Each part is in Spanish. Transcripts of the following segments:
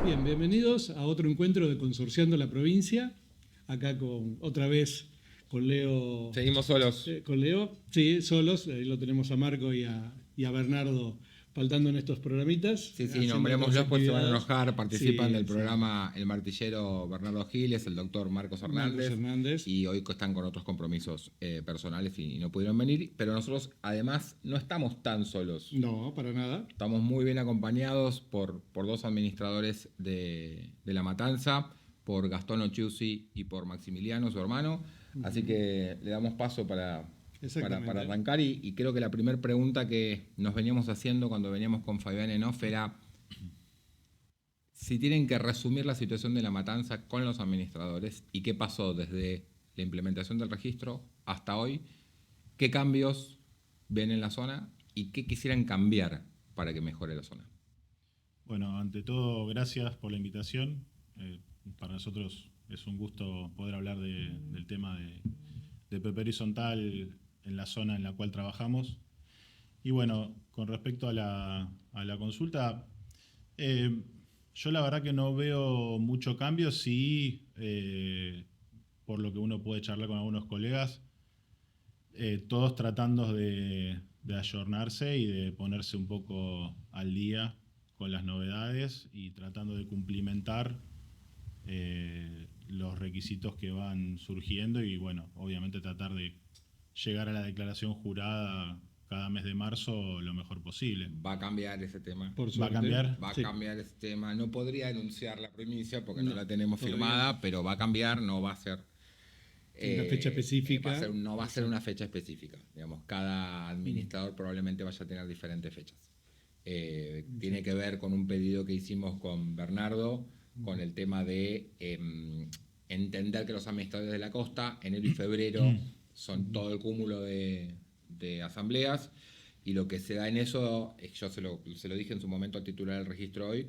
Bien, bienvenidos a otro encuentro de Consorciando la Provincia. Acá otra vez con Leo. Seguimos solos. Con Leo, sí, solos. Ahí lo tenemos a Marco y a Bernardo faltando en estos programitas. Sí, nombrémoslos pues se van a enojar. Participan del programa sí. El Martillero Bernardo Giles, el doctor Marcos Hernández. Y hoy están con otros compromisos personales y no pudieron venir. Pero nosotros además no estamos tan solos. No, para nada. Estamos muy bien acompañados por dos administradores de La Matanza, por Gastón Ochiusi y por Maximiliano, su hermano. Así que le damos paso para arrancar y creo que la primera pregunta que nos veníamos haciendo cuando veníamos con Fabián en off era si tienen que resumir la situación de La Matanza con los administradores y qué pasó desde la implementación del registro hasta hoy, qué cambios ven en la zona y qué quisieran cambiar para que mejore la zona. Bueno, ante todo, gracias por la invitación. Para nosotros es un gusto poder hablar del tema de PP horizontal en la zona en la cual trabajamos. Y bueno, con respecto a la consulta, yo la verdad que no veo mucho cambio, sí, por lo que uno puede charlar con algunos colegas, todos tratando de ayornarse y de ponerse un poco al día con las novedades y tratando de cumplimentar los requisitos que van surgiendo y bueno, obviamente tratar de llegar a la declaración jurada cada mes de marzo lo mejor posible. Va a cambiar ese tema. ¿Va a cambiar? Va a cambiar ese tema. No podría anunciar la primicia porque no la tenemos firmada, pero va a cambiar, no va a ser una fecha específica. No va a ser una fecha específica. Digamos, cada administrador probablemente vaya a tener diferentes fechas. Tiene que ver con un pedido que hicimos con Bernardo, con el tema de entender que los administradores de la costa, enero y febrero, son todo el cúmulo de asambleas, y lo que se da en eso, yo se lo dije en su momento al titular del registro hoy,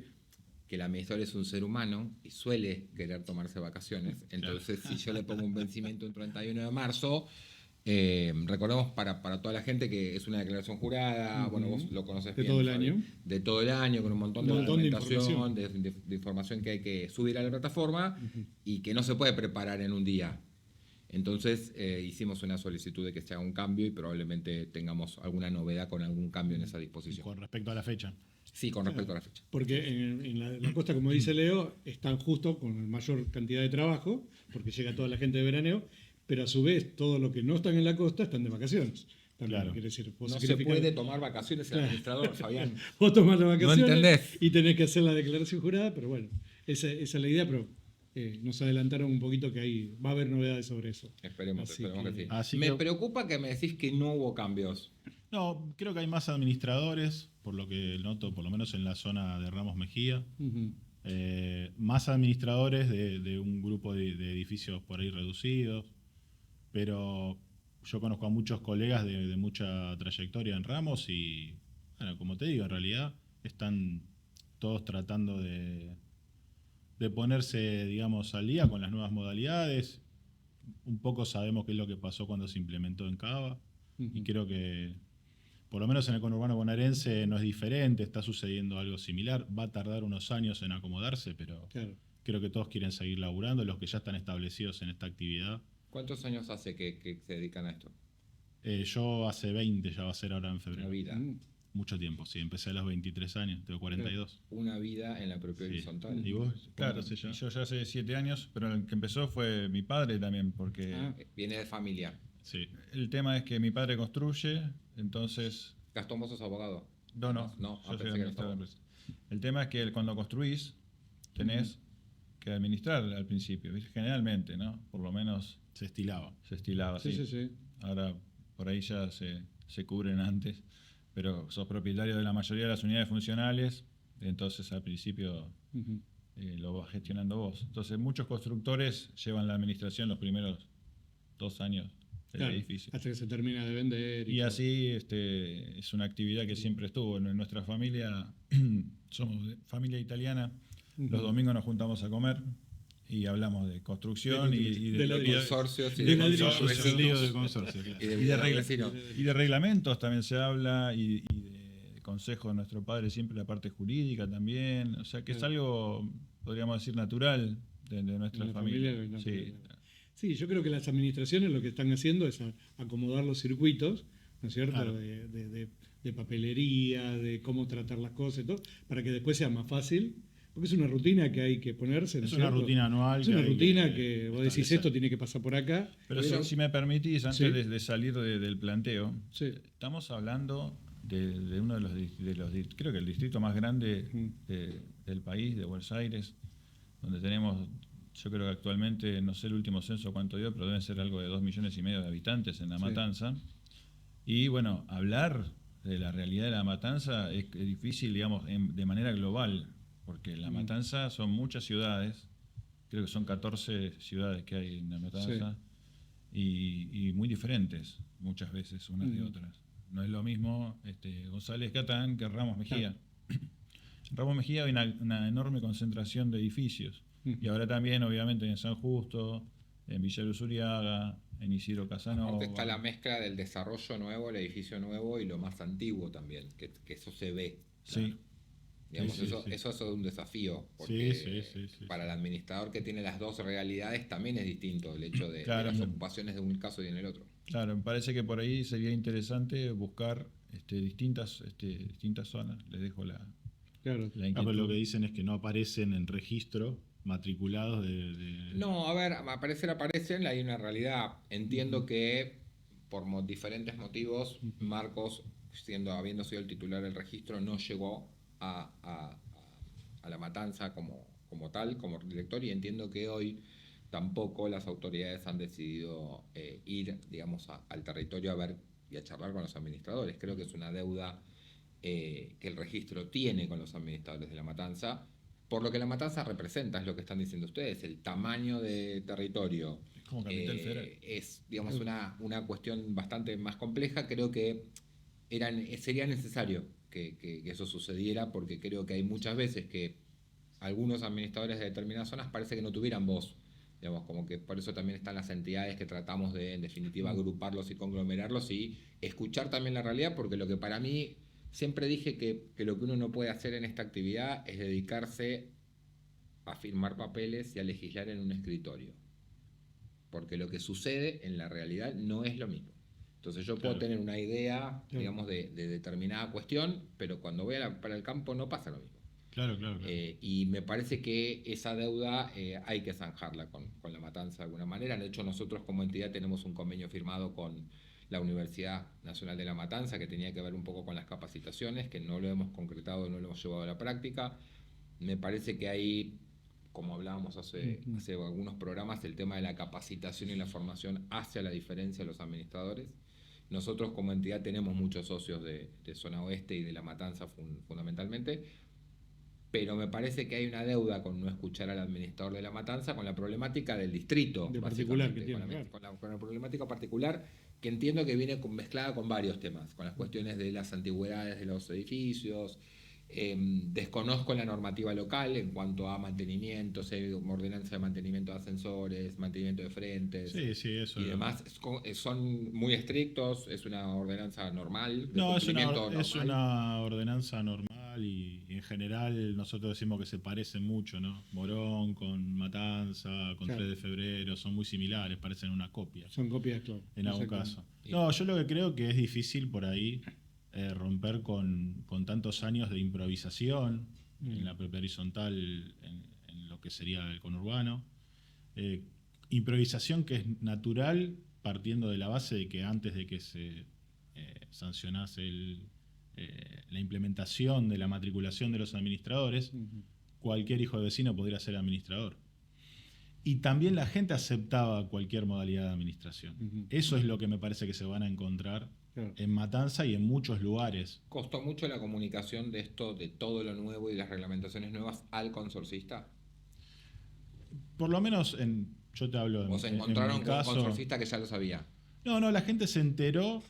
que el administrador es un ser humano y suele querer tomarse vacaciones. Entonces, si yo le pongo un vencimiento el 31 de marzo, recordemos para toda la gente que es una declaración jurada, bueno, vos lo conoces bien. Todo el año. De todo el año, con un montón de documentación, de información que hay que subir a la plataforma y que no se puede preparar en un día. Entonces hicimos una solicitud de que se haga un cambio y probablemente tengamos alguna novedad con algún cambio en esa disposición. Con respecto a la fecha. Sí, con respecto a la fecha. Porque en la costa, como dice Leo, están justo con mayor cantidad de trabajo, porque llega toda la gente de veraneo, pero a su vez todo lo que no están en la costa están de vacaciones. También, claro. Quiere decir, no se puede tomar vacaciones el administrador, Fabián. Vos tomás las vacaciones, no entendés, y tenés que hacer la declaración jurada, pero bueno, esa es la idea, pero nos adelantaron un poquito que ahí va a haber novedades sobre eso. Esperemos que sí. Me preocupa que me decís que no hubo cambios. No, creo que hay más administradores, por lo que noto, por lo menos en la zona de Ramos Mejía. Más administradores de un grupo de edificios por ahí reducidos, pero yo conozco a muchos colegas de mucha trayectoria en Ramos y, bueno, como te digo, en realidad están todos tratando de ponerse, digamos, al día con las nuevas modalidades. Un poco sabemos qué es lo que pasó cuando se implementó en Cava y creo que por lo menos en el conurbano bonaerense no es diferente, está sucediendo algo similar. Va a tardar unos años en acomodarse, pero creo que todos quieren seguir laburando, los que ya están establecidos en esta actividad. ¿Cuántos años hace que se dedican a esto? Yo hace 20, ya va a ser ahora en febrero. Una vida. Mucho tiempo, sí. Empecé a los 23 años, tengo 42. Una vida en la propia horizontal. ¿Y vos? Claro, sí, yo ya hace 7 años, pero el que empezó fue mi padre también, porque... Viene de familia. Sí. El tema es que mi padre construye, entonces... Gastón, ¿vos sos abogado? No, yo soy administrador de empresa. El tema es que cuando construís, tenés que administrar al principio, ¿viste? Generalmente, ¿no? Por lo menos... Se estilaba. Sí. Ahora, por ahí ya se cubren antes, pero sos propietario de la mayoría de las unidades funcionales, entonces al principio lo vas gestionando vos. Entonces muchos constructores llevan la administración los primeros 2 años del edificio. Hasta que se termina de vender. Y así es una actividad que siempre estuvo. En nuestra familia, somos de familia italiana, los domingos nos juntamos a comer y hablamos de construcción y de consorcios y de reglamentos también se habla y de consejo de nuestro padre siempre la parte jurídica también. O sea que es algo, podríamos decir, natural de nuestra En la familia. familia, Sí. Sí, yo creo que las administraciones lo que están haciendo es acomodar los circuitos, ¿no es cierto?, Claro. de papelería, de cómo tratar las cosas y todo, para que después sea más fácil, porque es una rutina que hay que ponerse, ¿no Es es una cierto? rutina anual. Es una hay rutina que vos decís establecer. esto tiene que pasar por acá. Pero Pero- si me permitís, antes Sí. de salir del planteo, Sí. estamos hablando de uno de los creo que el distrito más grande del país, de Buenos Aires, donde tenemos, yo creo que actualmente, no sé el último censo cuánto dio, pero deben ser algo de 2,5 millones de habitantes en La Sí. Matanza. Y bueno, hablar de la realidad de La Matanza es difícil, digamos, de manera global, porque La Matanza son muchas ciudades, creo que son 14 ciudades que hay en La Matanza, y muy diferentes muchas veces unas de otras. No es lo mismo González Catán que Ramos Mejía. En Ramos Mejía hay una enorme concentración de edificios, y ahora también, obviamente, en San Justo, en Villa Luz Uriaga, en Isidro Casanova. Aparte está la mezcla del desarrollo nuevo, el edificio nuevo y lo más antiguo también, que eso se ve. Sí. Digamos, Sí, sí, sí. eso es un desafío, porque Sí. para el administrador que tiene las dos realidades también es distinto el hecho de Claro. las ocupaciones de un caso y en el otro. Claro, me parece que por ahí sería interesante buscar distintas zonas. Les dejo la Claro. inquietud. Pero lo que dicen es que no aparecen en registro matriculados de... No, a ver, aparecen, hay una realidad. Entiendo que por diferentes motivos, Marcos, habiendo sido el titular del registro, no llegó a La Matanza como tal, como director, y entiendo que hoy tampoco las autoridades han decidido ir, digamos, al territorio a ver y a charlar con los administradores. Creo que es una deuda que el registro tiene con los administradores de La Matanza, por lo que La Matanza representa, es lo que están diciendo ustedes, el tamaño de territorio. Es como capital federal. Es, digamos, una cuestión bastante más compleja. Creo que sería necesario que eso sucediera, porque creo que hay muchas veces que algunos administradores de determinadas zonas parece que no tuvieran voz. Digamos, como que por eso también están las entidades que tratamos de, en definitiva, agruparlos y conglomerarlos y escuchar también la realidad, porque lo que para mí, siempre dije que lo que uno no puede hacer en esta actividad es dedicarse a firmar papeles y a legislar en un escritorio. Porque lo que sucede en la realidad no es lo mismo. Entonces yo puedo tener una idea, digamos, de determinada cuestión, pero cuando voy para el campo no pasa lo mismo. Claro. Y me parece que esa deuda hay que zanjarla con La Matanza de alguna manera. De hecho, nosotros como entidad tenemos un convenio firmado con la Universidad Nacional de La Matanza, que tenía que ver un poco con las capacitaciones, que no lo hemos concretado, no lo hemos llevado a la práctica. Me parece que ahí, como hablábamos hace algunos programas, el tema de la capacitación y la formación hace la diferencia a los administradores. Nosotros como entidad tenemos muchos socios de Zona Oeste y de La Matanza fundamentalmente, pero me parece que hay una deuda con no escuchar al administrador de La Matanza con la problemática del distrito, De particular que tiene, con la problemática particular, que entiendo que viene mezclada con varios temas, con las cuestiones de las antigüedades de los edificios. Desconozco la normativa local en cuanto a mantenimiento, ordenanza de mantenimiento de ascensores, mantenimiento de frentes Sí, eso. y demás. Son muy estrictos, es una ordenanza normal. No, es normal. una ordenanza normal y en general nosotros decimos que se parecen mucho, ¿no? Morón con Matanza, con 3 de febrero, son muy similares, parecen una copia. Son copias, claro. En algún caso. No, yo lo que creo que es difícil por ahí romper con tantos años de improvisación en la propia horizontal, en lo que sería el conurbano. Improvisación que es natural, partiendo de la base de que antes de que se sancionase la implementación de la matriculación de los administradores, cualquier hijo de vecino podría ser administrador. Y también la gente aceptaba cualquier modalidad de administración. Eso es lo que me parece que se van a encontrar en Matanza y en muchos lugares. ¿Costó mucho la comunicación de esto, de todo lo nuevo y las reglamentaciones nuevas al consorcista? Por lo menos, yo te hablo ¿O se encontraron con un consorcista que ya lo sabía? No, la gente se enteró,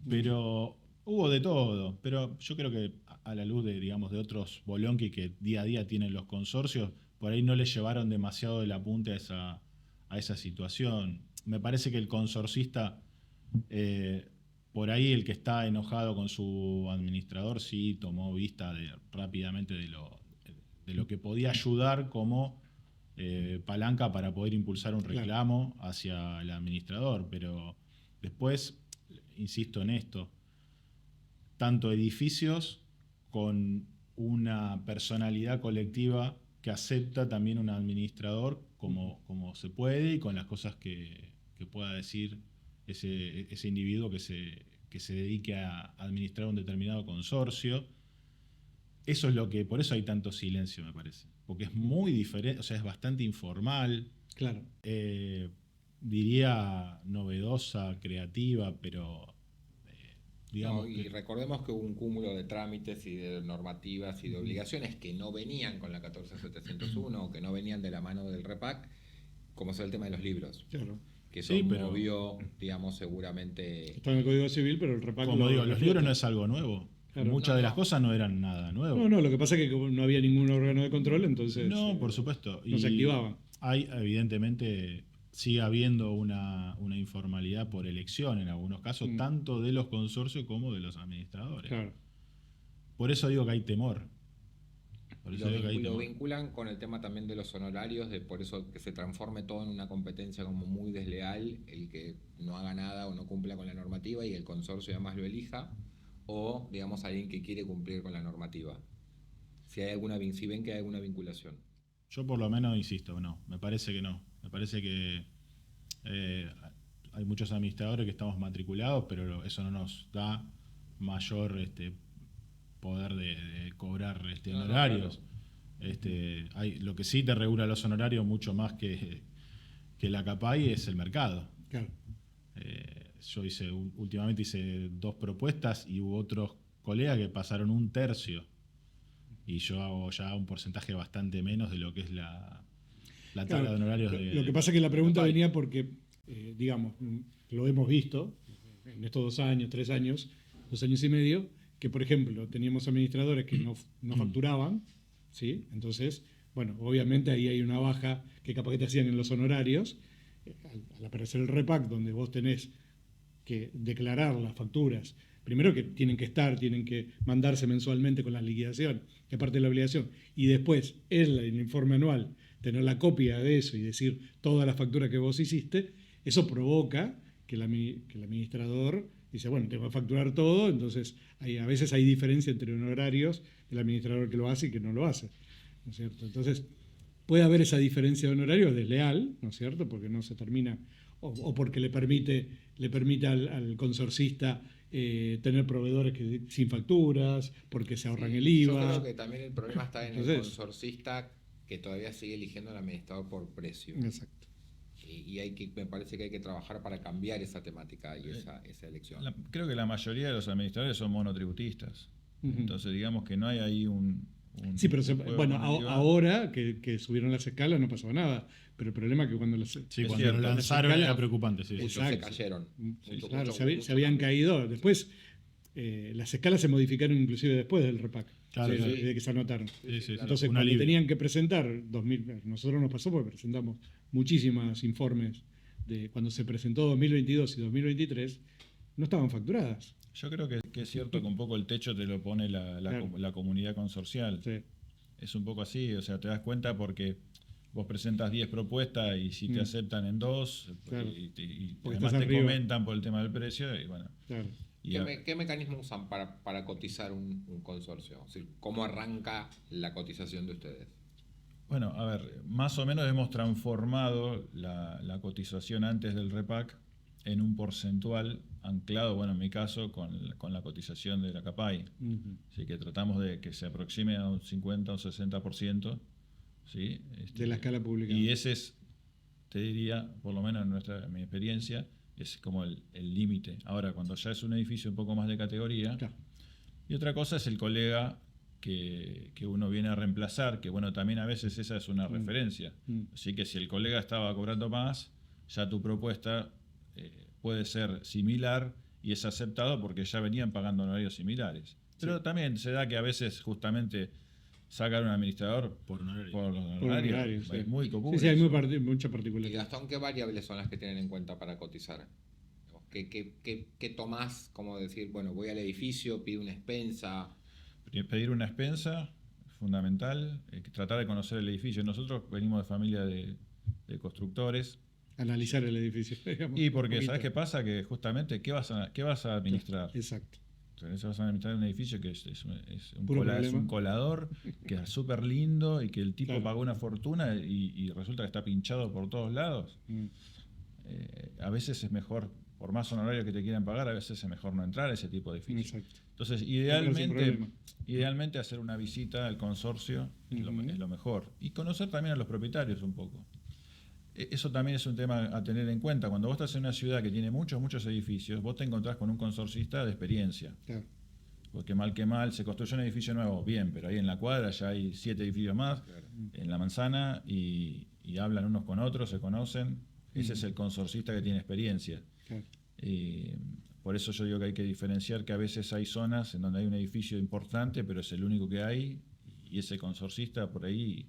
pero hubo de todo. Pero yo creo que a la luz de, digamos, de otros bolonqui que día a día tienen los consorcios, por ahí no le llevaron demasiado del apunte a esa situación. Me parece que el consorcista, por ahí el que está enojado con su administrador sí tomó vista rápidamente de lo que podía ayudar como palanca para poder impulsar un reclamo hacia el administrador. Pero después, insisto en esto, tanto edificios con una personalidad colectiva que acepta también un administrador como se puede y con las cosas que pueda decir ese individuo que se dedique a administrar un determinado consorcio. Eso es por eso hay tanto silencio, me parece. Porque es muy diferente, o sea, es bastante informal. Claro. Diría novedosa, creativa, pero digamos y recordemos que hubo un cúmulo de trámites y de normativas y de obligaciones que no venían con la 14701 o que no venían de la mano del REPAC, como es el tema de los libros. Claro. Que eso movió, digamos, seguramente... Está en el Código Civil, pero el REPAC... Como digo, los libros no es algo nuevo. Claro. Muchas de las cosas no eran nada nuevo. No, lo que pasa es que no había ningún órgano de control, entonces... No, por supuesto. No se activaba. Hay, evidentemente, sigue habiendo una informalidad por elección en algunos casos, tanto de los consorcios como de los administradores. Claro. Por eso digo que hay temor. Lo vinculan con el tema también de los honorarios, por eso que se transforme todo en una competencia como muy desleal, el que no haga nada o no cumpla con la normativa y el consorcio además lo elija, o digamos alguien que quiere cumplir con la normativa. Si ven que hay alguna vinculación. Yo por lo menos insisto, no, me parece que no. Me parece que hay muchos administradores que estamos matriculados, pero eso no nos da mayor poder de cobrar honorarios. Claro. Lo que sí te regula los honorarios mucho más que la CAPAI es el mercado. Claro. Yo últimamente hice 2 propuestas y hubo otros colegas que pasaron 1/3 y yo hago ya un porcentaje bastante menos de lo que es la tabla de honorarios. Lo que pasa es que la pregunta venía porque, digamos, lo hemos visto en estos 2 años, 3 años, 2 años y medio, que por ejemplo teníamos administradores que no facturaban, ¿sí? Entonces, bueno, obviamente ahí hay una baja que capaz que te hacían en los honorarios. Al aparecer el REPAC, donde vos tenés que declarar las facturas, primero que tienen que mandarse mensualmente con la liquidación, que aparte de la obligación, y después en el informe anual tener la copia de eso y decir todas las facturas que vos hiciste, eso provoca que el administrador dice, bueno, tengo que facturar todo, entonces a veces hay diferencia entre honorarios del administrador que lo hace y que no lo hace, ¿no es cierto? Entonces puede haber esa diferencia de honorarios desleal, ¿no es cierto? Porque no se termina, o porque le permite al consorcista tener proveedores sin facturas, porque se ahorran el IVA. Yo creo que también el problema está en el consorcista que todavía sigue eligiendo al administrador por precio. Exacto. Y me parece que hay que trabajar para cambiar esa temática y esa elección. Creo que la mayoría de los administradores son monotributistas. Entonces, digamos que no hay ahí sí, pero ahora que subieron las escalas no pasó nada. Pero el problema es que cuando cuando lanzaron era preocupante. Sí. Muchos se cayeron. Se habían caído. Después, las escalas se modificaron inclusive después del REPAC. Claro, de que se anotaron. Sí, entonces, cuando tenían que presentar, nosotros nos pasó porque presentamos muchísimos informes de cuando se presentó 2022 y 2023, no estaban facturadas. Yo creo que es cierto que un poco el techo te lo pone la comunidad consorcial. Sí. Es un poco así, o sea, te das cuenta porque vos presentas 10 propuestas y si te aceptan en 2, claro. y además te comentan por el tema del precio, y bueno. Claro. ¿Qué mecanismo usan para cotizar un consorcio? Es decir, ¿cómo arranca la cotización de ustedes? Bueno, a ver, más o menos hemos transformado la cotización antes del REPAC en un porcentual anclado, bueno, en mi caso, con la cotización de la CAPAI. Así que tratamos de que se aproxime a un 50 o 60%. ¿Sí? De la escala pública. Y ese es, te diría, por lo menos en mi experiencia, es como el límite. Ahora, cuando ya es un edificio un poco más de categoría, claro. Y otra cosa es el colega que uno viene a reemplazar, que bueno, también a veces esa es una referencia. Así que si el colega estaba cobrando más, ya tu propuesta puede ser similar y es aceptado porque ya venían pagando honorarios similares. Pero también se da que a veces justamente sacar un administrador por honorarios. Sí. Es muy común. Sí, hay mucha particularidad. ¿Y Gastón, qué variables son las que tienen en cuenta para cotizar? ¿Qué tomás? Como decir, bueno, voy al edificio, pido una expensa. Pedir una expensa, fundamental, tratar de conocer el edificio. Nosotros venimos de familia de constructores. Analizar el edificio, digamos. Y porque, ¿sabes qué pasa? Que justamente, ¿qué vas a administrar? Exacto. Entonces vas a administrar un edificio que es Puro un colador, que es súper lindo y que el tipo Claro. pagó una fortuna y resulta que está pinchado por todos lados. A veces es mejor, por más honorario que te quieran pagar, a veces es mejor no entrar a ese tipo de edificios. Exacto. Entonces, Sin problema. idealmente hacer una visita al consorcio es lo mejor. Y conocer también a los propietarios un poco. Eso también es un tema a tener en cuenta. Cuando vos estás en una ciudad que tiene muchos edificios, vos te encontrás con un consorcista de experiencia. Claro. Porque mal que mal, se construyó un edificio nuevo, bien, pero ahí en la cuadra ya hay 7 edificios más, en la manzana, y hablan unos con otros, se conocen. Ese es el consorcista que tiene experiencia. Claro. Por eso yo digo que hay que diferenciar que a veces hay zonas en donde hay un edificio importante, pero es el único que hay, y ese consorcista por ahí...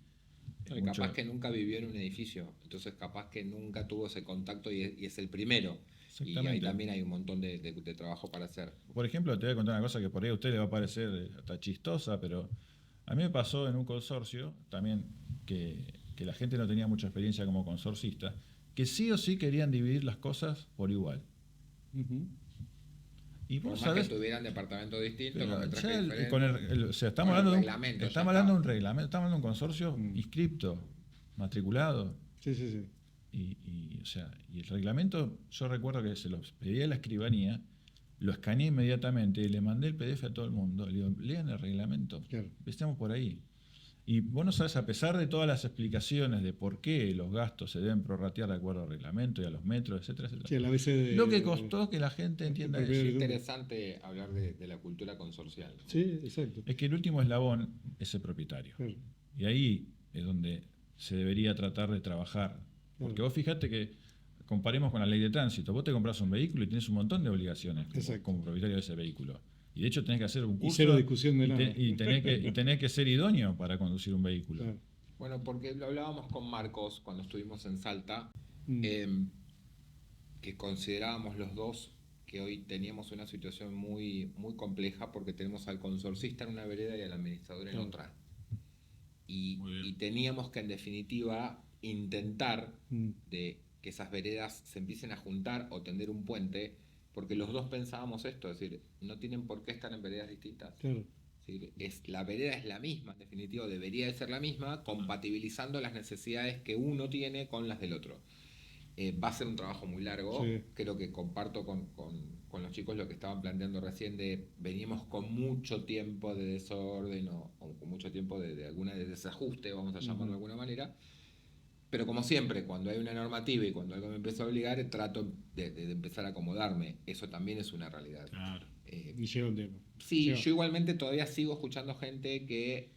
Capaz que nunca vivió en un edificio, entonces capaz que nunca tuvo ese contacto y es el primero. Y ahí también hay un montón de trabajo para hacer. Por ejemplo, te voy a contar una cosa que por ahí a usted le va a parecer hasta chistosa, pero a mí me pasó en un consorcio también que la gente no tenía mucha experiencia como consorcista, que sí o sí querían dividir las cosas por igual. Y Por vos más sabés, que tuvieran departamentos distintos, pero con metraje ya diferente. o sea, estamos hablando de reglamento, un reglamento, estamos hablando de un consorcio inscripto, matriculado. Sí, sí, sí. O sea, y el reglamento, yo recuerdo que se los pedí a la escribanía, lo escaneé inmediatamente y le mandé el PDF a todo el mundo. Le digo, lean el reglamento. Claro. Empecemos por ahí. Y vos no sabés, a pesar de todas las explicaciones de por qué los gastos se deben prorratear de acuerdo al reglamento y a los metros, etcétera, etcétera. Sí, el ABC de, lo que costó que la gente entienda propiedad eso. Es interesante hablar de la cultura consorcial, ¿no? Sí, exacto. Es que el último eslabón es el propietario. Claro. Y ahí es donde se debería tratar de trabajar. Porque Claro. vos fijate que, comparemos con la ley de tránsito, vos te compras un vehículo y tienes un montón de obligaciones como propietario de ese vehículo. Y de hecho tenés que hacer un curso. Y cero discusión de nada. Y tenés que ser idóneo para conducir un vehículo. Claro. Bueno, porque lo hablábamos con Marcos cuando estuvimos en Salta, que considerábamos los dos que hoy teníamos una situación muy, muy compleja porque tenemos al consorcista en una vereda y al administrador en otra. Y teníamos que en definitiva intentar de que esas veredas se empiecen a juntar o tender un puente, porque los dos pensábamos esto, es decir, no tienen por qué estar en veredas distintas. Claro. La vereda es la misma, en definitiva debería de ser la misma, compatibilizando las necesidades que uno tiene con las del otro. Va a ser un trabajo muy largo, Sí. creo que comparto con los chicos lo que estaban planteando recién de venimos con mucho tiempo de desorden o con mucho tiempo de desajuste, vamos a llamarlo de alguna manera, pero como siempre, cuando hay una normativa y cuando algo me empieza a obligar, trato de empezar a acomodarme, eso también es una realidad. Claro. Y llega un tiempo. Sí, Llega. yo igualmente todavía sigo escuchando gente que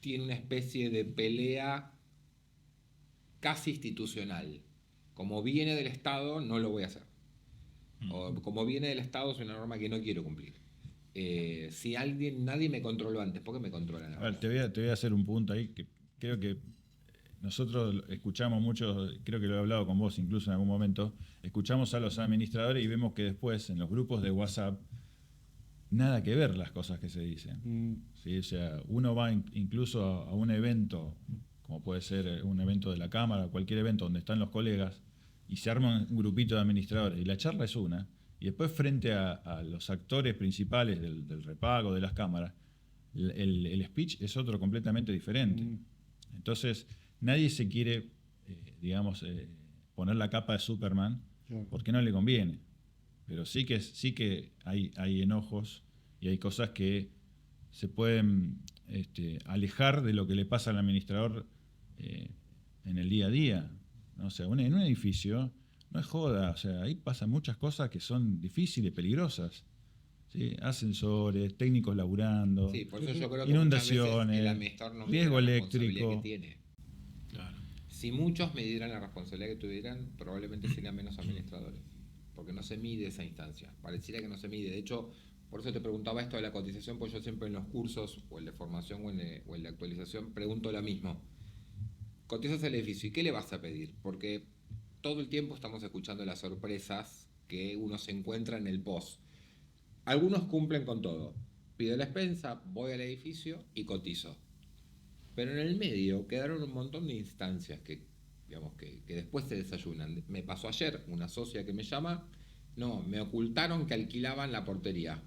tiene una especie de pelea casi institucional. Como viene del Estado, no lo voy a hacer. O como viene del Estado, es una norma que no quiero cumplir. Si nadie me controló antes, ¿por qué me controlan ahora? A ver, te voy a hacer un punto ahí que creo que nosotros escuchamos mucho, creo que lo he hablado con vos incluso en algún momento, escuchamos a los administradores y vemos que después en los grupos de WhatsApp nada que ver las cosas que se dicen. ¿Sí? O sea, uno va incluso a un evento, como puede ser un evento de la Cámara, cualquier evento donde están los colegas, y se arma un grupito de administradores, y la charla es una, y después frente a los actores principales del repago de las cámaras, el speech es otro completamente diferente. Entonces, nadie se quiere, poner la capa de Superman, porque no le conviene. Pero sí que hay enojos y hay cosas que se pueden alejar de lo que le pasa al administrador en el día a día, ¿no? O sea, en un edificio no es joda, o sea, ahí pasan muchas cosas que son difíciles, peligrosas. ¿Sí? Ascensores, técnicos laburando, Sí, por eso yo creo que inundaciones, muchas veces el administrador no mide riesgo la responsabilidad eléctrico. que tiene. Claro. Si muchos midieran la responsabilidad que tuvieran, probablemente serían menos administradores, porque no se mide esa instancia, pareciera que no se mide. De hecho, por eso te preguntaba esto de la cotización, pues yo siempre en los cursos, o en la formación o en la actualización, pregunto lo mismo. Cotizas el edificio, ¿y qué le vas a pedir? Porque todo el tiempo estamos escuchando las sorpresas que uno se encuentra en el post. Algunos cumplen con todo. Pido la expensa, voy al edificio y cotizo. Pero en el medio quedaron un montón de instancias que después se desayunan. Me pasó ayer, una socia que me llama, no, me ocultaron que alquilaban la portería.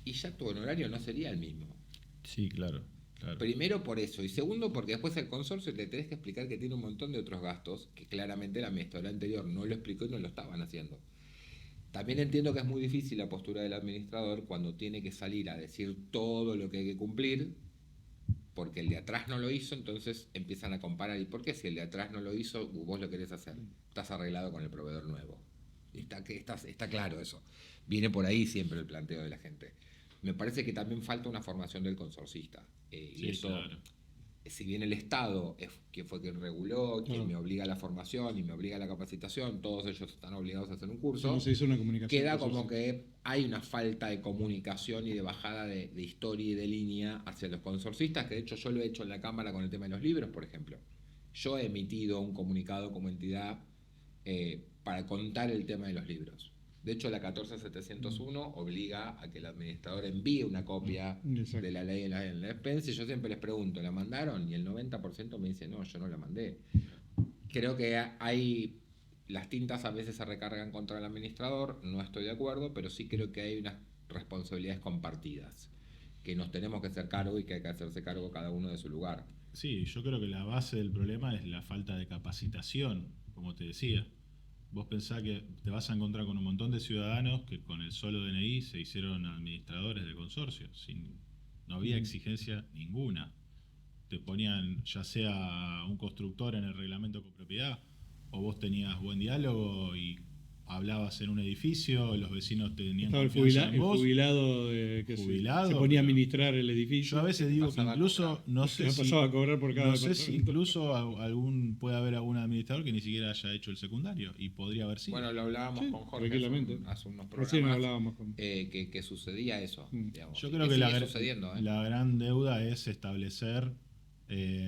Y ya tu honorario no sería el mismo. Sí, claro. Primero por eso, y segundo porque después el consorcio te tenés que explicar que tiene un montón de otros gastos que claramente la administradora anterior no lo explicó y no lo estaban haciendo. También entiendo que es muy difícil la postura del administrador cuando tiene que salir a decir todo lo que hay que cumplir, porque el de atrás no lo hizo, entonces empiezan a comparar. ¿Y por qué si el de atrás no lo hizo, vos lo querés hacer? Estás arreglado con el proveedor nuevo. Está claro eso. Viene por ahí siempre el planteo de la gente. Me parece que también falta una formación del consorcista. Y eso, claro. Si bien el Estado es quien fue quien reguló, quien me obliga a la formación y me obliga a la capacitación, todos ellos están obligados a hacer un curso, no se hizo una comunicación, queda como que hay una falta de comunicación y de bajada de historia y de línea hacia los consorcistas, que de hecho yo lo he hecho en la Cámara con el tema de los libros, por ejemplo. Yo he emitido un comunicado como entidad para contar el tema de los libros. De hecho, la 14701 obliga a que el administrador envíe una copia de la ley en la expensa. Y yo siempre les pregunto, ¿la mandaron? Y el 90% me dice, no, yo no la mandé. Creo que las tintas a veces se recargan contra el administrador, no estoy de acuerdo, pero sí creo que hay unas responsabilidades compartidas, que nos tenemos que hacer cargo y que hay que hacerse cargo cada uno de su lugar. Sí, yo creo que la base del problema es la falta de capacitación, como te decía. Vos pensás que te vas a encontrar con un montón de ciudadanos que con el solo DNI se hicieron administradores de consorcios. No había exigencia ninguna. Te ponían ya sea un constructor en el reglamento copropiedad, o vos tenías buen diálogo y hablabas en un edificio, los vecinos tenían confianza en vos. El jubilado que se ponía a administrar el edificio. Yo a veces digo que incluso, no sé si a cobrar por cada incluso puede haber algún administrador que ni siquiera haya hecho el secundario y podría haber sido. Bueno, lo hablábamos con Jorge hace unos programas que sucedía eso. Digamos, yo creo que la gran deuda es establecer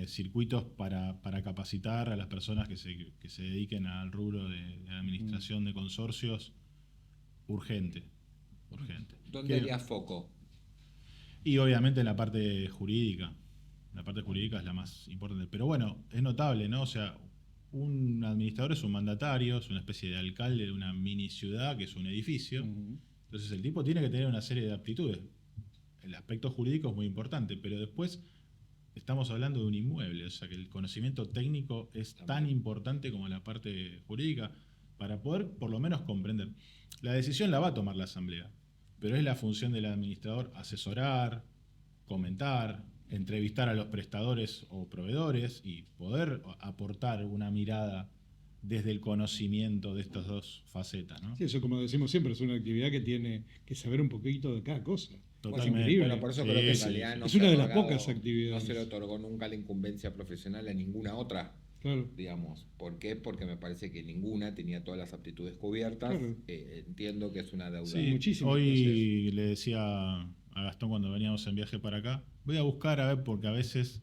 circuitos para capacitar a las personas que se dediquen al rubro de administración de consorcios urgente. ¿Dónde haría foco? Y obviamente en la parte jurídica. La parte jurídica es la más importante. Pero bueno, es notable, ¿no? O sea, un administrador es un mandatario, es una especie de alcalde de una mini ciudad que es un edificio. Entonces el tipo tiene que tener una serie de aptitudes. El aspecto jurídico es muy importante, pero después estamos hablando de un inmueble, o sea que el conocimiento técnico es tan importante como la parte jurídica para poder por lo menos comprender. La decisión la va a tomar la asamblea, pero es la función del administrador asesorar, comentar, entrevistar a los prestadores o proveedores y poder aportar una mirada desde el conocimiento de estas dos facetas, ¿no? Sí, eso como decimos siempre, es una actividad que tiene que saber un poquito de cada cosa. Totalmente. Bueno, por eso creo que en realidad es una de las pocas actividades. No se le otorgó nunca la incumbencia profesional a ninguna otra. Claro. Digamos. ¿Por qué? Porque me parece que ninguna tenía todas las aptitudes cubiertas. Claro. Entiendo que es una deuda. Sí, muchísimo. Hoy le decía a Gastón cuando veníamos en viaje para acá, voy a buscar a ver, porque a veces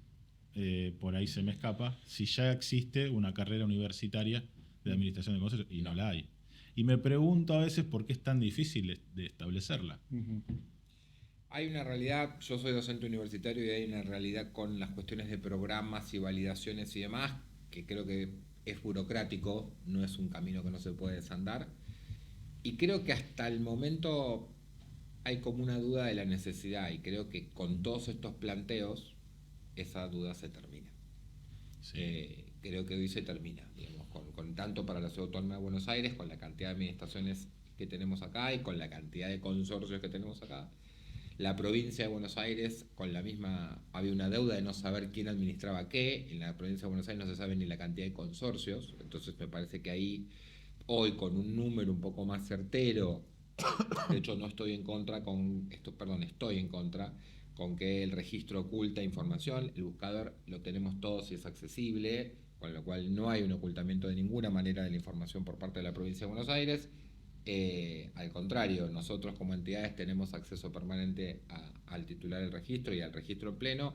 por ahí se me escapa, si ya existe una carrera universitaria de administración de consorcios, y no la hay. Y me pregunto a veces por qué es tan difícil de establecerla. Hay una realidad, yo soy docente universitario y hay una realidad con las cuestiones de programas y validaciones y demás, que creo que es burocrático, no es un camino que no se puede desandar. Y creo que hasta el momento hay como una duda de la necesidad y creo que con todos estos planteos esa duda se termina. Sí. Creo que hoy se termina, digamos, con tanto para la Ciudad Autónoma de Buenos Aires, con la cantidad de administraciones que tenemos acá y con la cantidad de consorcios que tenemos acá. La provincia de Buenos Aires, con la misma, había una deuda de no saber quién administraba qué. En la provincia de Buenos Aires no se sabe ni la cantidad de consorcios. Entonces me parece que ahí, hoy con un número un poco más certero, de hecho estoy en contra con que el registro oculta información. El buscador lo tenemos todos y es accesible, con lo cual no hay un ocultamiento de ninguna manera de la información por parte de la provincia de Buenos Aires. Al contrario, nosotros como entidades tenemos acceso permanente al titular del registro y al registro pleno.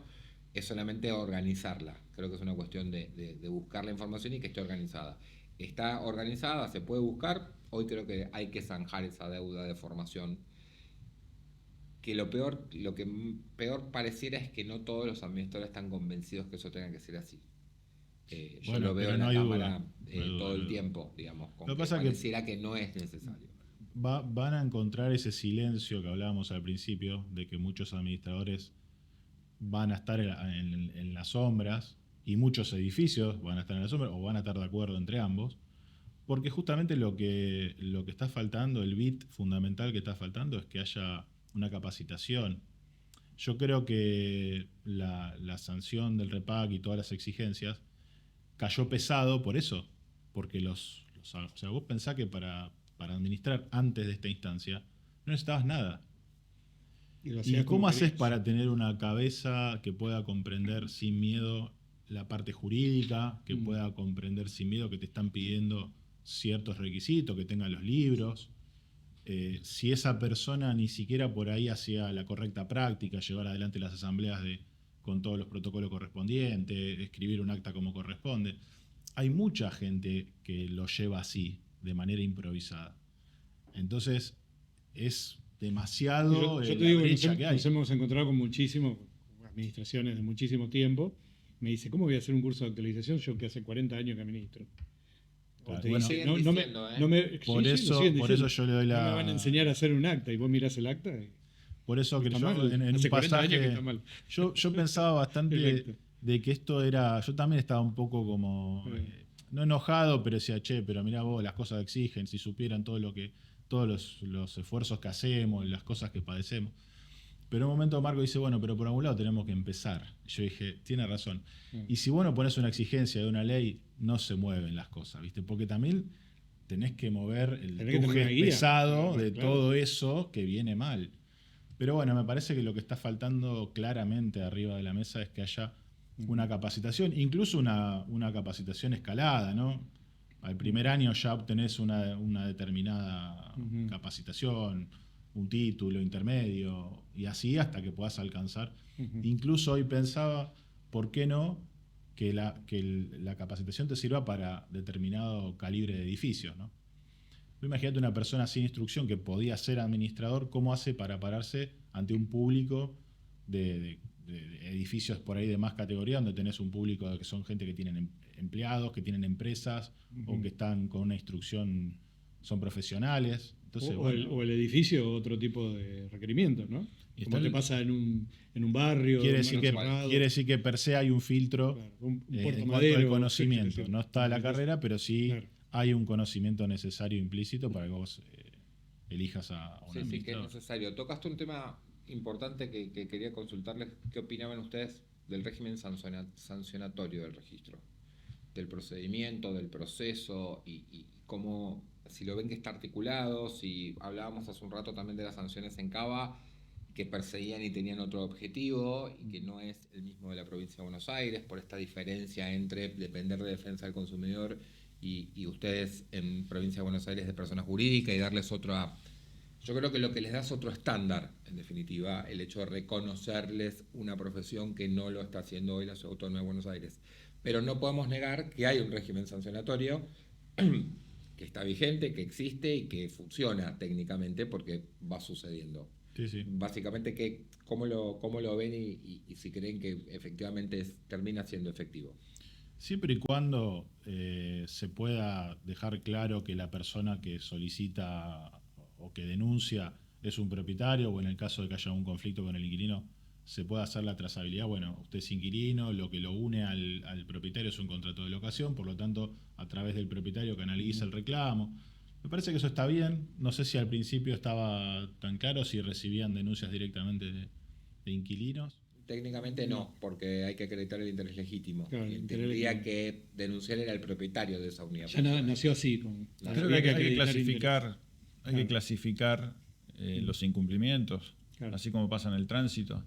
Es solamente organizarla. Creo que es una cuestión de buscar la información y que esté organizada. está organizada, se puede buscar. Hoy creo que hay que zanjar esa deuda de formación. Que lo que peor pareciera es que no todos los administradores están convencidos que eso tenga que ser así. Yo Bueno, lo veo pero en no la hay Cámara duda, no hay duda, todo no el hay duda. tiempo, digamos, con Lo que que pasa es que pareciera que no es necesario. van a encontrar ese silencio que hablábamos al principio, de que muchos administradores van a estar en las sombras y muchos edificios van a estar en las sombras o van a estar de acuerdo entre ambos, porque justamente lo que está faltando, el bit fundamental que está faltando es que haya una capacitación. Yo creo que la sanción del REPAC y todas las exigencias cayó pesado por eso, porque o sea, vos pensás que para administrar antes de esta instancia no necesitabas nada. lo ¿Y hacías cómo como haces querías. para tener una cabeza que pueda comprender sin miedo la parte jurídica, que pueda comprender sin miedo que te están pidiendo ciertos requisitos, que tenga los libros? Si esa persona ni siquiera por ahí hacía la correcta práctica, llevar adelante las asambleas con todos los protocolos correspondientes, escribir un acta como corresponde. Hay mucha gente que lo lleva así, de manera improvisada. Entonces, es demasiado Yo te la digo, brecha que hay. nos hemos encontrado con muchísimas administraciones de muchísimo tiempo. Me dice, ¿cómo voy a hacer un curso de actualización yo que hace 40 años que administro? O Claro, te bueno, dice, siguen no me, diciendo, ¿eh? no me- Por sí, eso- lo siguen por diciendo. eso yo le doy No la- me van a enseñar a hacer un acta y vos mirás el acta y Por eso que está yo mal. en Hace un 40 años que pasaje, está mal. yo pensaba El bastante acta. de que esto era, yo también estaba un poco como, no enojado, pero decía, che, pero mirá vos, las cosas exigen, si supieran todos los esfuerzos que hacemos, las cosas que padecemos. Pero en un momento Marco dice, bueno, pero por algún lado tenemos que empezar. Y yo dije, tiene razón. Y si vos no pones una exigencia de una ley, no se mueven las cosas, ¿viste? Porque también tenés que mover el Tenés que tener tuje una guía. pesado Claro, de claro. todo eso que viene mal. Pero bueno, me parece que lo que está faltando claramente arriba de la mesa es que haya una capacitación, incluso una capacitación escalada, ¿no? Al primer año ya obtenés una determinada capacitación, un título intermedio, y así hasta que puedas alcanzar. Incluso hoy pensaba, ¿por qué no? Que la capacitación te sirva para determinado calibre de edificios, ¿no? Imagínate una persona sin instrucción que podía ser administrador, ¿cómo hace para pararse ante un público de edificios por ahí de más categoría, donde tenés un público que son gente que tienen empleados, que tienen empresas, o que están con una instrucción, son profesionales? Entonces, o el edificio, otro tipo de requerimientos, ¿no? Y Como está te pasa en un barrio. quiere decir que per se hay un filtro Claro, un en cuanto portamadero, al conocimiento. sí, sí. No está la carrera, pero sí Claro. hay un conocimiento necesario implícito para que vos elijas a un Sí, sí, que es administrador. necesario. Tocaste un tema importante que quería consultarles. ¿Qué opinaban ustedes del régimen sancionatorio del registro? Del procedimiento, del proceso y cómo, si lo ven que está articulado, si hablábamos hace un rato también de las sanciones en Cava, que perseguían y tenían otro objetivo y que no es el mismo de la provincia de Buenos Aires, por esta diferencia entre depender de defensa del consumidor y ustedes en provincia de Buenos Aires de persona jurídica y darles otra... Yo creo que lo que les da es otro estándar, en definitiva, el hecho de reconocerles una profesión que no lo está haciendo hoy la Ciudad Autónoma de Buenos Aires. Pero no podemos negar que hay un régimen sancionatorio que está vigente, que existe y que funciona técnicamente porque va sucediendo. Sí, sí. Básicamente, ¿cómo lo ven y si creen que efectivamente termina siendo efectivo? Siempre y cuando se pueda dejar claro que la persona que solicita o que denuncia es un propietario, o en el caso de que haya un conflicto con el inquilino, se pueda hacer la trazabilidad. Bueno, usted es inquilino, lo que lo une al propietario es un contrato de locación, por lo tanto, a través del propietario canaliza el reclamo. Me parece que eso está bien. No sé si al principio estaba tan claro si recibían denuncias directamente de inquilinos. Técnicamente no, porque hay que acreditar el interés legítimo. Claro, Y el interés tendría legítimo. que denunciar era el propietario de esa unidad. Ya nació así. Creo que hay que clasificar los incumplimientos, Claro. así como pasa en el tránsito.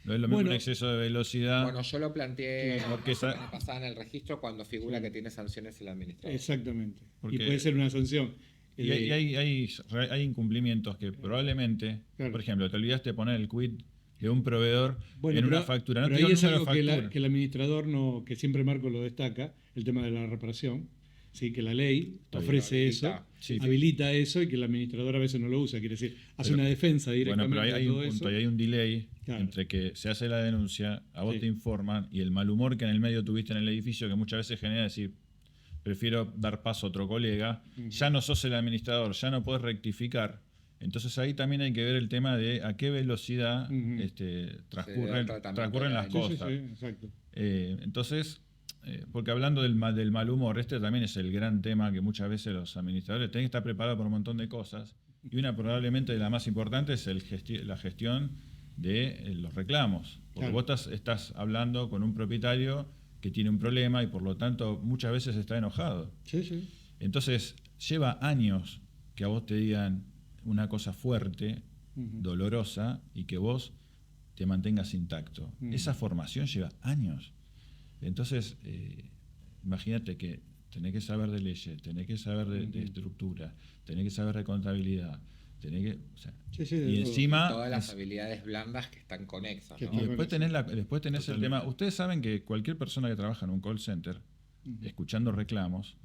No es lo mismo Bueno, un exceso de velocidad. Bueno, yo lo planteé Porque la semana pasada en el registro cuando figura que tiene sanciones el administrador. Exactamente. Porque- Y puede ser una sanción. Y hay incumplimientos que probablemente, Claro. por ejemplo, te olvidaste de poner el quit de un proveedor Bueno, en pero- una factura. No pero te dio ahí el es número algo de que, factura. que el administrador no, que siempre Marco lo destaca, el tema de la reparación. ¿sí? Que la ley ofrece habilita. eso, habilita eso y que el administrador a veces no lo usa. Quiere decir, hace una defensa directamente. Bueno, pero hay de un todo punto, eso. y hay un delay Claro. entre que se hace la denuncia, a vos Sí. te informan y el mal humor que en el medio tuviste en el edificio, que muchas veces genera decir, prefiero dar paso a otro colega, ya no sos el administrador, ya no podés rectificar. Entonces ahí también hay que ver el tema de a qué velocidad transcurren las Sí, cosas. sí, exacto. Entonces, porque hablando del mal humor, este también es el gran tema que muchas veces los administradores tienen que estar preparados por un montón de cosas. Y una probablemente de las más importantes es la gestión de los reclamos. Porque Claro. vos estás hablando con un propietario que tiene un problema y por lo tanto muchas veces está enojado. Sí, sí. Entonces lleva años que a vos te digan una cosa fuerte, dolorosa, y que vos te mantengas intacto. Esa formación lleva años. Entonces, imagínate que tenés que saber de leyes, tenés que saber de estructura, tenés que saber de contabilidad, tenés que... O sea, Sí, sí, de y todo. encima... Todas las habilidades blandas que están conexas, Que ¿no? Y están después tenés, después tenés el Totalmente. tema... Ustedes saben que cualquier persona que trabaja en un call center, escuchando reclamos,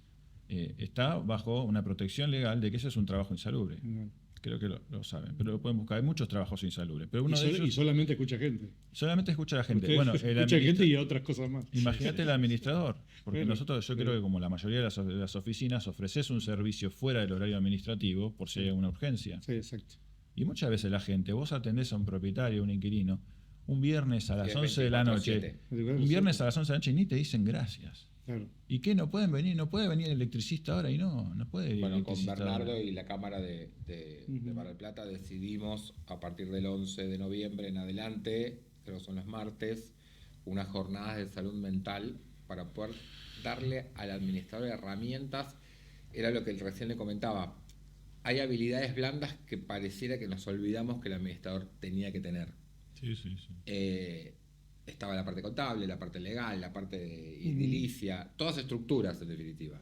está bajo una protección legal de que ese es un trabajo insalubre. Creo que lo saben, pero lo pueden buscar. Hay muchos trabajos insalubres, pero uno de ellos Y solamente escucha gente. solamente escucha a la gente. Porque Bueno, escucha gente y otras cosas más. imagínate el administrador, porque Bueno, nosotros, yo creo que como la mayoría de las oficinas, ofreces un servicio fuera del horario administrativo por si hay una urgencia. Sí, exacto. Y muchas veces la gente, vos atendés a un propietario, un inquilino, un viernes a las Sí, es 11 de la noche, 24/7. un viernes a las 11 de la noche y ni te dicen gracias. Claro. ¿Y qué? ¿No pueden venir? ¿No puede venir el electricista ahora? Y no puede venir el Bueno, con electricista Bernardo ahora. y la Cámara de Mar del Plata decidimos a partir del 11 de noviembre en adelante, creo que son los martes, unas jornadas de salud mental para poder darle al administrador herramientas. Era lo que recién le comentaba. Hay habilidades blandas que pareciera que nos olvidamos que el administrador tenía que tener. Sí, sí, sí. Estaba la parte contable, la parte legal, la parte de edilicia, todas estructuras en definitiva.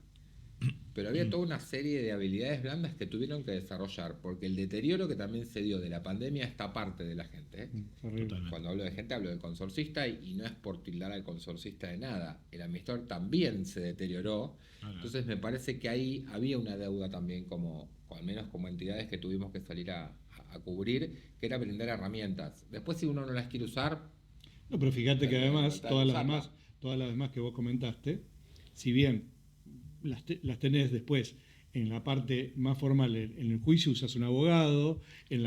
Pero había toda una serie de habilidades blandas que tuvieron que desarrollar, porque el deterioro que también se dio de la pandemia está parte de la gente. ¿eh? Horrible. Totalmente. Cuando hablo de gente hablo del consorcista y no es por tildar al consorcista de nada. El administrador también se deterioró. Claro. Entonces me parece que ahí había una deuda también como al menos como entidades que tuvimos que salir a cubrir, que era brindar herramientas. Después si uno no las quiere usar, No, pero fíjate que Pero además tratar de todas las usarla. demás que vos comentaste, si bien las tenés después en la parte más formal, en el juicio usas un abogado, en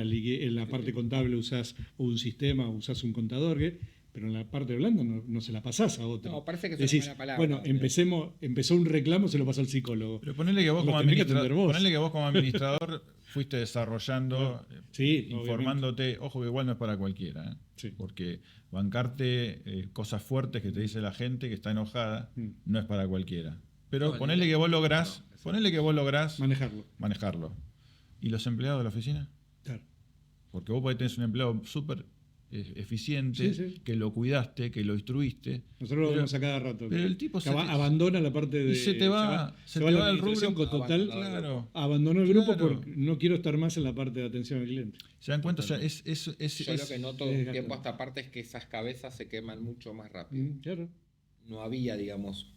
la parte contable usas un sistema, usas un contador, pero en la parte blanda no se la pasás a otro. no, parece que es Decís, una mala palabra. bueno, pero- empezó un reclamo, se lo pasó al psicólogo. Pero ponele que vos Lo como tenés que atender vos. ponele que vos como administrador fuiste desarrollando, Sí, informándote, ojo que igual no es para cualquiera, ¿eh? Sí. Porque bancarte cosas fuertes que te dice la gente que está enojada no es para cualquiera. Pero No, ponele que vos lográs, Manejarlo. manejarlo. ¿Y los empleados de la oficina? Claro. Porque vos podés tener un empleado súper eficiente, Sí, sí. que lo cuidaste, que lo instruiste. Nosotros lo vemos a cada rato. pero el tipo que se te- abandona la parte de. y se te va a la del administración rubro. total. Claro. Abandonó el grupo Claro. porque no quiero estar más en la parte de atención al cliente. ¿Se dan cuenta? O sea, es Yo lo que noto de es un tiempo gasto. a esta parte es que esas cabezas se queman mucho más rápido. Claro. No había, digamos,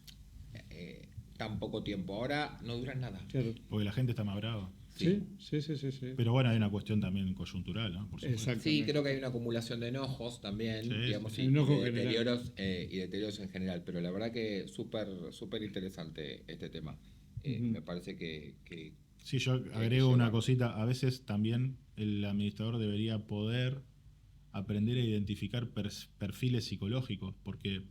tan poco tiempo. Ahora no duran nada. Claro. Porque la gente está más brava. Sí. Pero bueno, hay una cuestión también coyuntural, ¿no? Por supuesto. Exacto. Sí, creo que hay una acumulación de enojos también, Sí, digamos, sí, y, sí. Enojo de general. deterioros en general. Pero la verdad que súper interesante este tema. Me parece que Sí, yo agrego una cosita. A veces también el administrador debería poder aprender a identificar perfiles psicológicos, porque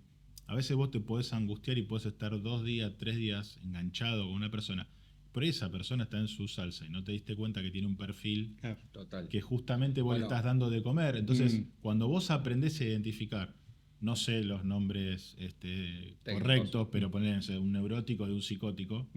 a veces vos te podés angustiar y podés estar 2 días, 3 días enganchado con una persona. Por ahí esa persona está en su salsa y no te diste cuenta que tiene un perfil Claro. total. que justamente vos le Bueno. estás dando de comer. Entonces, cuando vos aprendés a identificar, no sé los nombres correctos, pero ponerse un neurótico de un psicótico,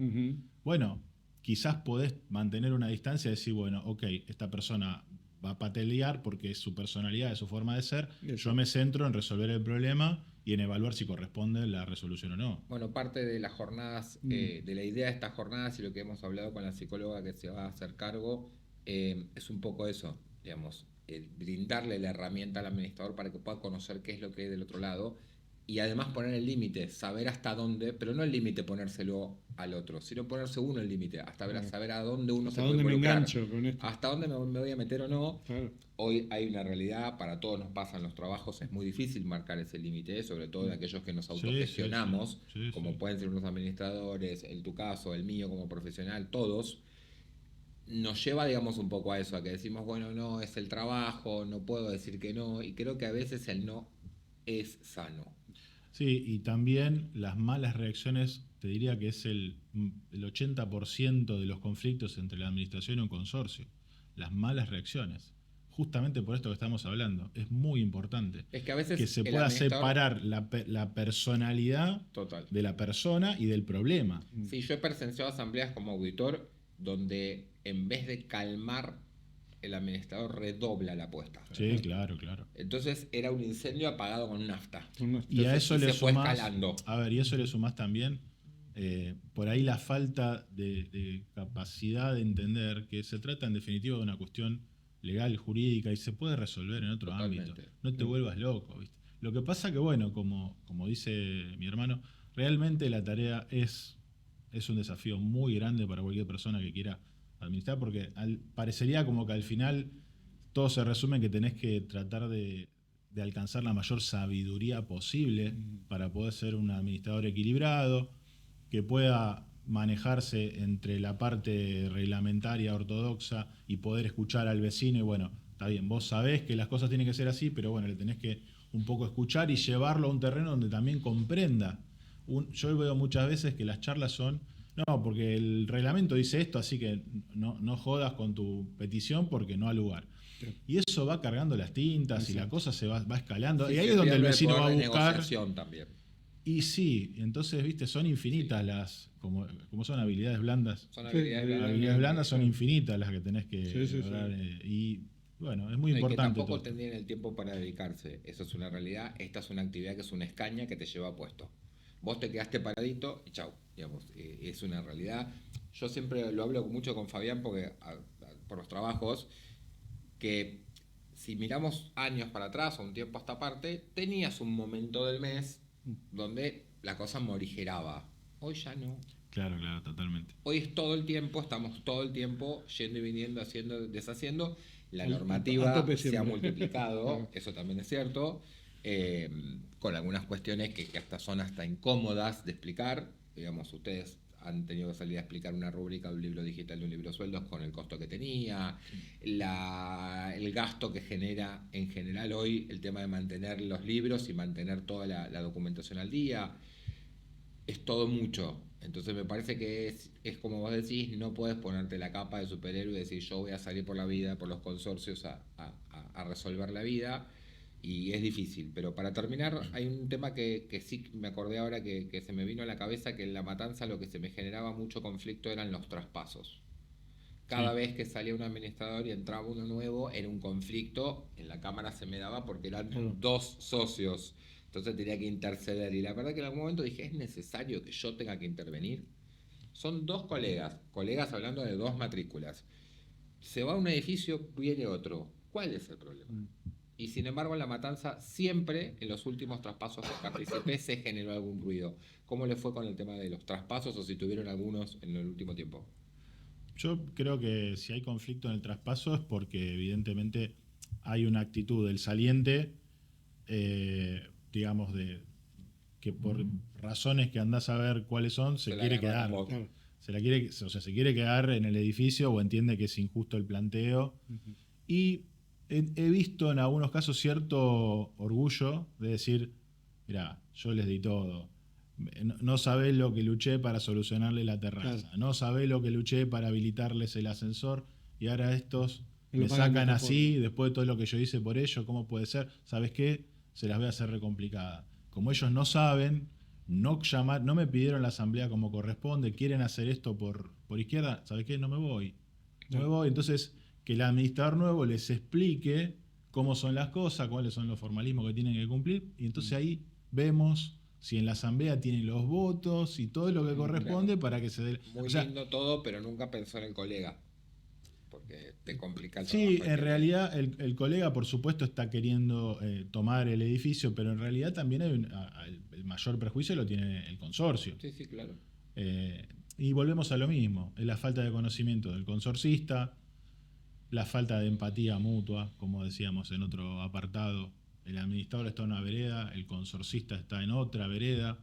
bueno, quizás podés mantener una distancia y decir, bueno, ok, esta persona va a patelear porque es su personalidad, es su forma de ser. Yo me centro en resolver el problema y en evaluar si corresponde la resolución o no. Bueno, parte de las jornadas, de la idea de estas jornadas y lo que hemos hablado con la psicóloga que se va a hacer cargo, es un poco eso, digamos, brindarle la herramienta al administrador para que pueda conocer qué es lo que hay del otro lado y además poner el límite, saber hasta dónde, pero no el límite ponérselo al otro, sino ponerse uno el límite, saber a dónde uno ¿Hasta se dónde puede me involucrar, engancho con esto? hasta dónde me voy a meter o no. Claro. Hoy hay una realidad, para todos nos pasa en los trabajos, es muy difícil marcar ese límite, sobre todo de aquellos que nos autogestionamos, sí, como pueden ser unos administradores, en tu caso, el mío como profesional, todos. Nos lleva, digamos, un poco a eso, a que decimos, bueno, no, es el trabajo, no puedo decir que no, y creo que a veces el no es sano. Sí, y también las malas reacciones, te diría que es el 80% de los conflictos entre la administración y un consorcio. Las malas reacciones. Justamente por esto que estamos hablando. Es muy importante. Es que a veces que se el pueda administrador- separar la personalidad Total. de la persona y del problema. Sí, yo he presenciado asambleas como auditor donde en vez de calmar, el administrador redobla la apuesta. Sí, claro. Entonces era un incendio apagado con nafta. Y a eso le se fue sumás, escalando. y eso le sumás también por ahí la falta de capacidad de entender que se trata en definitiva de una cuestión legal, jurídica, y se puede resolver en otro Totalmente. ámbito. No te vuelvas loco, ¿viste? Lo que pasa que, bueno, como dice mi hermano, realmente la tarea es un desafío muy grande para cualquier persona que quiera administrar, porque parecería como que al final todo se resume en que tenés que tratar de alcanzar la mayor sabiduría posible para poder ser un administrador equilibrado, que pueda manejarse entre la parte reglamentaria ortodoxa y poder escuchar al vecino. Y bueno, está bien, vos sabés que las cosas tienen que ser así, pero bueno, le tenés que un poco escuchar y llevarlo a un terreno donde también comprenda. Yo veo muchas veces que las charlas son, no, porque el reglamento dice esto, así que no jodas con tu petición porque no ha lugar. Y eso va cargando las tintas y la cosa se va escalando. Sí, y ahí se es donde el pierde vecino poder va a de buscar. negociación también. Y sí, entonces, viste, son infinitas las, como son habilidades blandas. Son Sí, habilidades blandas. Habilidades blandas son infinitas las que tenés que Sí. lograr. Y bueno, es muy Y que importante tampoco todo. tendrían el tiempo para dedicarse. Eso es una realidad. Esta es una actividad que es una escaña que te lleva puesto. Vos te quedaste paradito y chau. Digamos, es una realidad. Yo siempre lo hablo mucho con Fabián porque por los trabajos, que si miramos años para atrás o un tiempo a esta parte, tenías un momento del mes donde la cosa morigeraba. Hoy ya no. Claro, totalmente. Hoy es todo el tiempo, estamos todo el tiempo yendo y viniendo, haciendo, deshaciendo. La A normativa tope se ha siempre. multiplicado, eso también es cierto, con algunas cuestiones que hasta son hasta incómodas de explicar. Digamos, ustedes han tenido que salir a explicar una rúbrica de un libro digital, de un libro de sueldos, con el costo que tenía, el gasto que genera en general hoy el tema de mantener los libros y mantener toda la documentación al día. Es todo mucho. Entonces me parece que es como vos decís, no puedes ponerte la capa de superhéroe y decir yo voy a salir por la vida, por los consorcios a resolver la vida, y es difícil. Pero para terminar, hay un tema que sí me acordé ahora que se me vino a la cabeza, que en La Matanza lo que se me generaba mucho conflicto eran los traspasos. Cada vez que salía un administrador y entraba uno nuevo, era un conflicto, en la Cámara se me daba porque eran dos socios. Entonces tenía que interceder. Y la verdad que en algún momento dije, ¿es necesario que yo tenga que intervenir? Son dos colegas hablando de dos matrículas. Se va a un edificio, viene otro. ¿Cuál es el problema? Y sin embargo en La Matanza siempre en los últimos traspasos que participé se generó algún ruido. ¿Cómo le fue con el tema de los traspasos o si tuvieron algunos en el último tiempo? Yo creo que si hay conflicto en el traspaso es porque evidentemente hay una actitud del saliente, digamos, que por razones que andás a ver cuáles son, se quiere quedar. Claro. Se quiere quedar en el edificio o entiende que es injusto el planteo. Y he visto en algunos casos cierto orgullo de decir, mirá, yo les di todo. No sabés lo que luché para solucionarle la terraza. Claro. No sabés lo que luché para habilitarles el ascensor. Y ahora estos Lo me pagan sacan de esta así, después de todo lo que yo hice por ellos. ¿Cómo puede ser? ¿Sabes qué? Se las voy a hacer re complicada. Como ellos no saben, no me pidieron la asamblea como corresponde, quieren hacer esto por izquierda, ¿sabes qué? No me voy. No me voy. Entonces, que el administrador nuevo les explique cómo son las cosas, cuáles son los formalismos que tienen que cumplir. Y entonces ahí vemos si en la asamblea tienen los votos y todo lo que corresponde para que se dé. Muy O sea, lindo todo, pero nunca pensó en el colega. porque te complica el Sí, trabajo. en realidad el colega, por supuesto, está queriendo tomar el edificio, pero en realidad también el mayor perjuicio lo tiene el consorcio. Sí, sí, claro. Y volvemos a lo mismo, es la falta de conocimiento del consorcista, la falta de empatía mutua, como decíamos en otro apartado. El administrador está en una vereda, el consorcista está en otra vereda.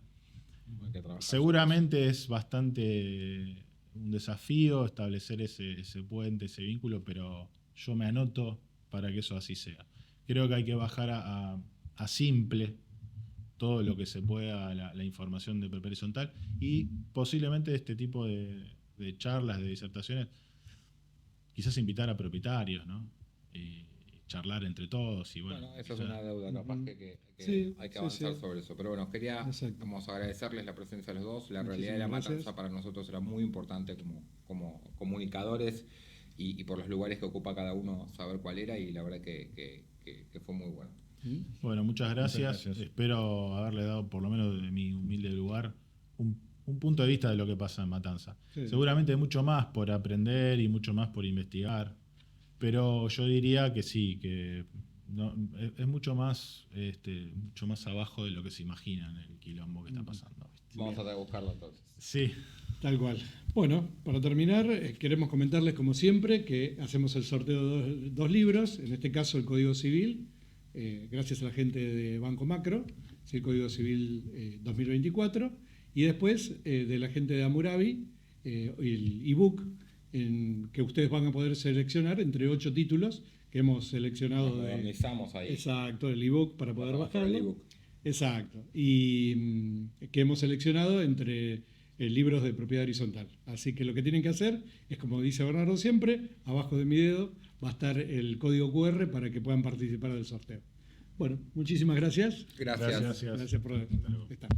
Hay que trabajar. Seguramente es bastante un desafío establecer ese puente, ese vínculo, pero yo me anoto para que eso así sea. Creo que hay que bajar a simple todo lo que se pueda, la información de PP horizontal, y posiblemente este tipo de charlas, de disertaciones, quizás invitar a propietarios, ¿no? Y charlar entre todos. Y bueno, eso es una deuda capaz que Sí, hay que sí, avanzar sí. sobre eso. Pero bueno, quería Exacto. agradecerles la presencia de los dos. La realidad de la Muchísimas matanza gracias. para nosotros era muy importante como comunicadores y por los lugares que ocupa cada uno saber cuál era, y la verdad que fue muy bueno. Bueno, muchas gracias. Muchas gracias. Espero haberle dado, por lo menos de mi humilde lugar, un punto de vista de lo que pasa en Matanza. Sí. Seguramente hay mucho más por aprender y mucho más por investigar, pero yo diría que sí, que no, es mucho más abajo de lo que se imaginan el quilombo que está pasando. ¿viste? Vamos a tratar de buscarlo entonces. Sí, Tal cual. Bueno, para terminar, queremos comentarles, como siempre, que hacemos el sorteo de dos libros, en este caso el Código Civil, gracias a la gente de Banco Macro, el Código Civil 2024, y después de la gente de Hammurabi, el ebook que ustedes van a poder seleccionar entre 8 títulos que hemos seleccionado. Nos modernizamos ahí. Exacto, el ebook para poder Pasamos por el bajarlo. ebook. Exacto. Y que hemos seleccionado entre libros de propiedad horizontal. Así que lo que tienen que hacer es, como dice Bernardo siempre, abajo de mi dedo va a estar el código QR para que puedan participar del sorteo. Bueno, muchísimas gracias. Gracias. Gracias por estar.